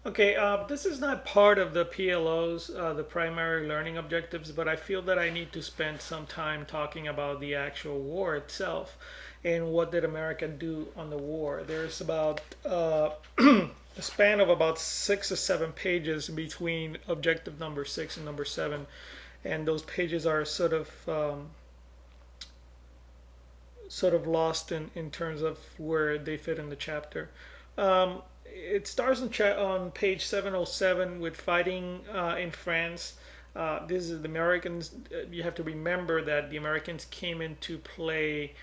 Okay, this is not part of the PLO's, the primary learning objectives, but I feel that I need to spend some time talking about the actual war itself and what did America do on the war. There's about a span of about 6 or 7 pages between objective number 6 and number 7, and those pages are sort of lost in terms of where they fit in the chapter. It starts on page 707 with fighting in France. This is the Americans. You have to remember that the Americans came into play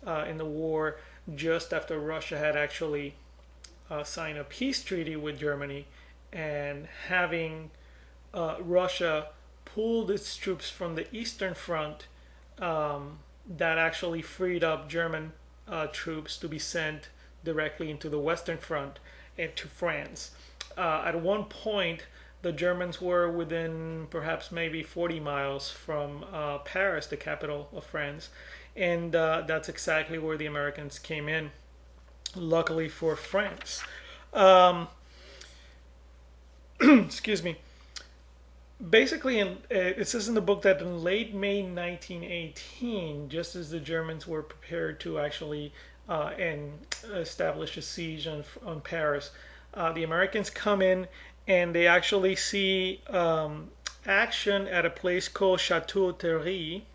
in the war just after Russia had actually signed a peace treaty with Germany, and having Russia pulled its troops from the Eastern Front, that actually freed up German troops to be sent directly into the Western Front and to France. At one point, the Germans were within perhaps maybe 40 miles from Paris, the capital of France, and that's exactly where the Americans came in. Luckily for France, excuse me. Basically, it says in the book that in late May 1918, just as the Germans were prepared to actually and establish a siege on Paris, the Americans come in and they actually see action at a place called Chateau Thierry,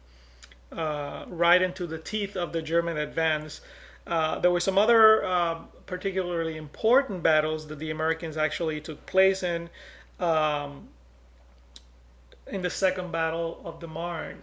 right into the teeth of the German advance. There were some other particularly important battles that the Americans actually took place um, in the Second Battle of the Marne.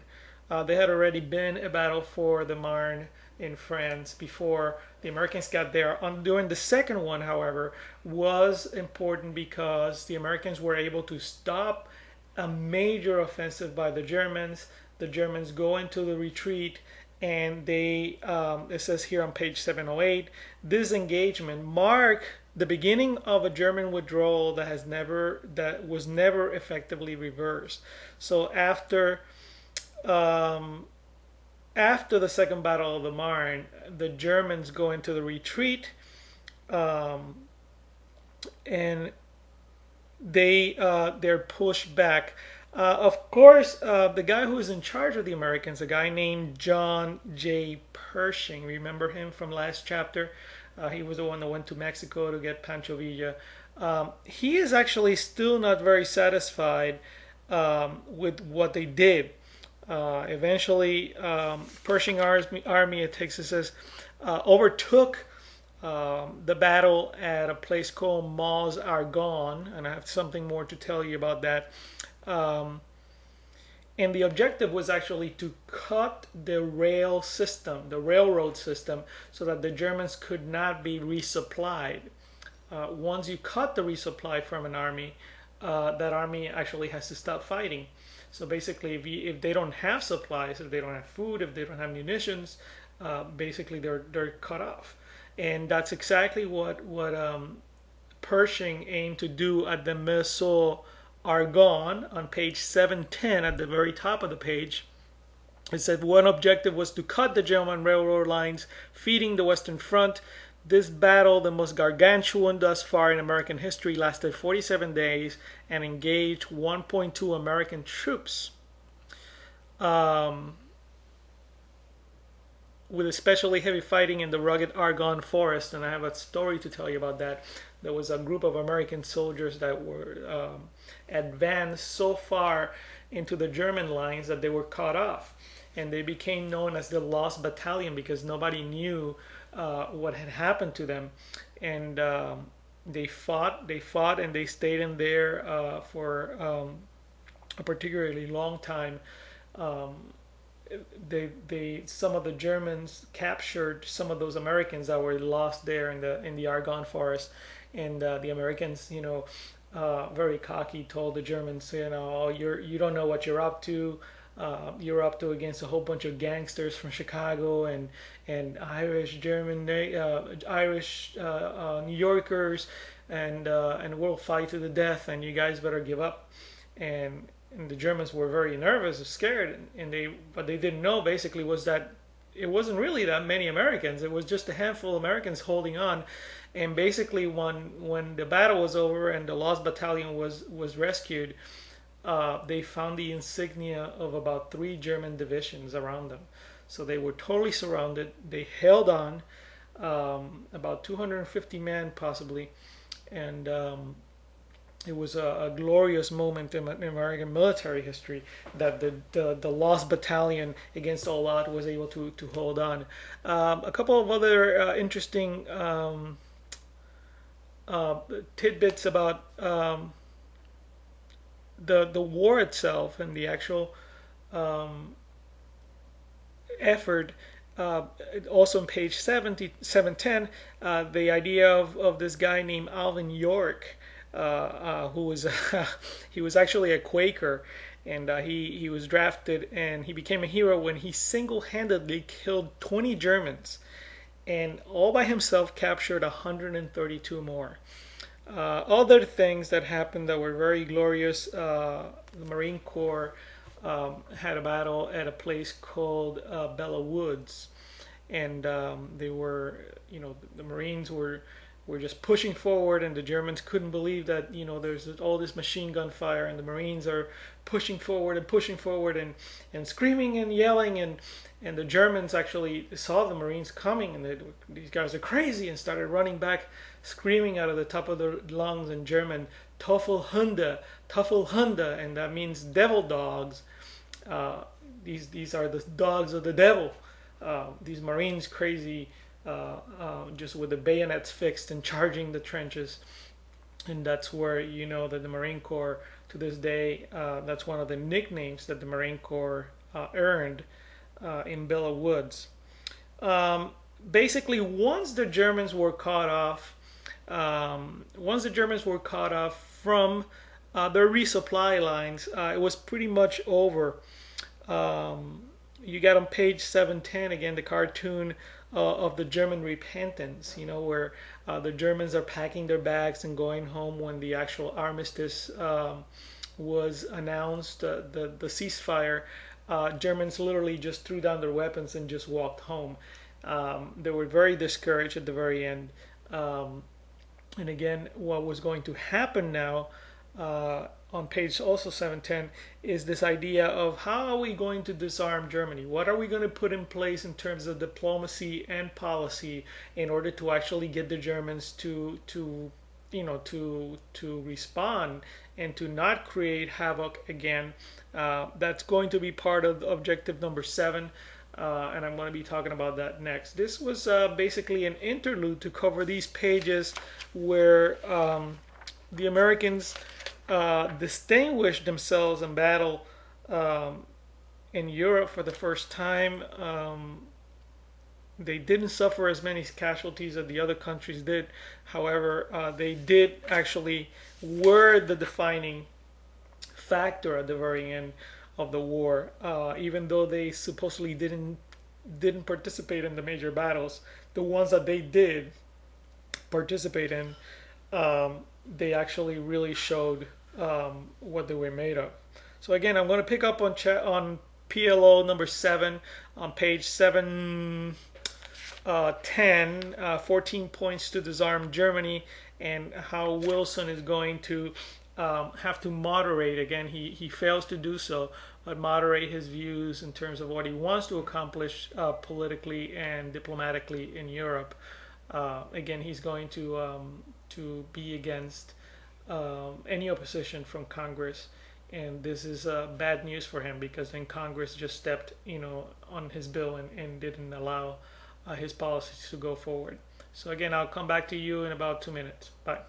They had already been a battle for the Marne in France before the Americans got there. During the second one, however, was important because the Americans were able to stop a major offensive by the Germans. The Germans go into the retreat, and it says here on page 708, this engagement marked the beginning of a German withdrawal that was never effectively reversed. So um, after the Second Battle of the Marne, the Germans go into the retreat, um, and they're pushed back. Of course, the guy who is in charge of the Americans, a guy named John J. Pershing. Remember him from last chapter? He was the one that went to Mexico to get Pancho Villa. He is actually still not very satisfied with what they did. Eventually, Pershing army, it takes it says, overtook the battle at a place called Mons Argonne, and I have something more to tell you about that. Um, and the objective was actually to cut the railroad system, so that the Germans could not be resupplied. Once you cut the resupply from an army, that army actually has to stop fighting. So basically, if they don't have supplies, if they don't have food, if they don't have munitions, basically they're cut off. And that's exactly what Pershing aimed to do at the Meuse Argonne on page 710 at the very top of the page. It said one objective was to cut the German railroad lines feeding the Western Front. This battle, the most gargantuan thus far in American history, lasted 47 days and engaged 1.2 American troops. Um, with especially heavy fighting in the rugged Argonne forest, and I have a story to tell you about that. There was a group of American soldiers that were advanced so far into the German lines that they were cut off, and they became known as the Lost Battalion because nobody knew what had happened to them, and they fought, and they stayed in there for a particularly long time. Um, they some of the Germans captured some of those Americans that were lost there in the Argonne forest, and the Americans, very cocky, told the Germans, oh, you don't know what you're up to. You're up to against a whole bunch of gangsters from Chicago and Irish, German, Irish, New Yorkers, and we'll fight to the death, and you guys better give up. And the Germans were very nervous and scared, and what they didn't know basically was that it wasn't really that many Americans. It was just a handful of Americans holding on, And basically, when the battle was over and the lost battalion was rescued, they found the insignia of about 3 German divisions around them. So they were totally surrounded. They held on, about 250 men possibly, and it was a glorious moment in American military history that the lost battalion against all odds was able to hold on. A couple of other interesting tidbits about the war itself and the actual effort. Uh, Also on page 710, the idea of this guy named Alvin York, who was he was actually a Quaker, and he was drafted and he became a hero when he single-handedly killed 20 Germans and all by himself captured 132 more. Other things that happened that were very glorious. The Marine Corps had a battle at a place called Bella Woods, and they were, the Marines were just pushing forward, and the Germans couldn't believe that, there's all this machine gun fire, and the Marines are pushing forward, and screaming and yelling, and the Germans actually saw the Marines coming, and these guys are crazy, and started running back, screaming out of the top of their lungs in German, Teufel Hunde, and that means devil dogs. These are the dogs of the devil. These Marines crazy, just with the bayonets fixed and charging the trenches. And that's where you know that the Marine Corps, to this day, that's one of the nicknames that the Marine Corps earned in Bella Woods. Basically, once the Germans were caught off, from their resupply lines, it was pretty much over. You got on page 710 again the cartoon of the German repentance, where the Germans are packing their bags and going home when the actual armistice was announced, the ceasefire. Germans literally just threw down their weapons and just walked home. They were very discouraged at the very end. And again, what was going to happen now, on page also 710, is this idea of how are we going to disarm Germany? What are we going to put in place in terms of diplomacy and policy in order to actually get the Germans to respond and to not create havoc again? That's going to be part of objective number 7. And I'm going to be talking about that next. This was basically an interlude to cover these pages where the Americans distinguished themselves in battle in Europe for the first time. They didn't suffer as many casualties as the other countries did. However, they did actually were the defining factor at the very end of the war, even though they supposedly didn't participate in the major battles. The ones that they did participate in, they actually really showed what they were made of. So again, I'm going to pick up on PLO number 7 on page 710, 14 points to disarm Germany, and how Wilson is going to have to moderate. Again, he fails to do so, but moderate his views in terms of what he wants to accomplish politically and diplomatically in Europe. Again, he's going to be against any opposition from Congress, and this is bad news for him because then Congress just stepped, on his bill and didn't allow his policies to go forward. So again, I'll come back to you in about 2 minutes. Bye.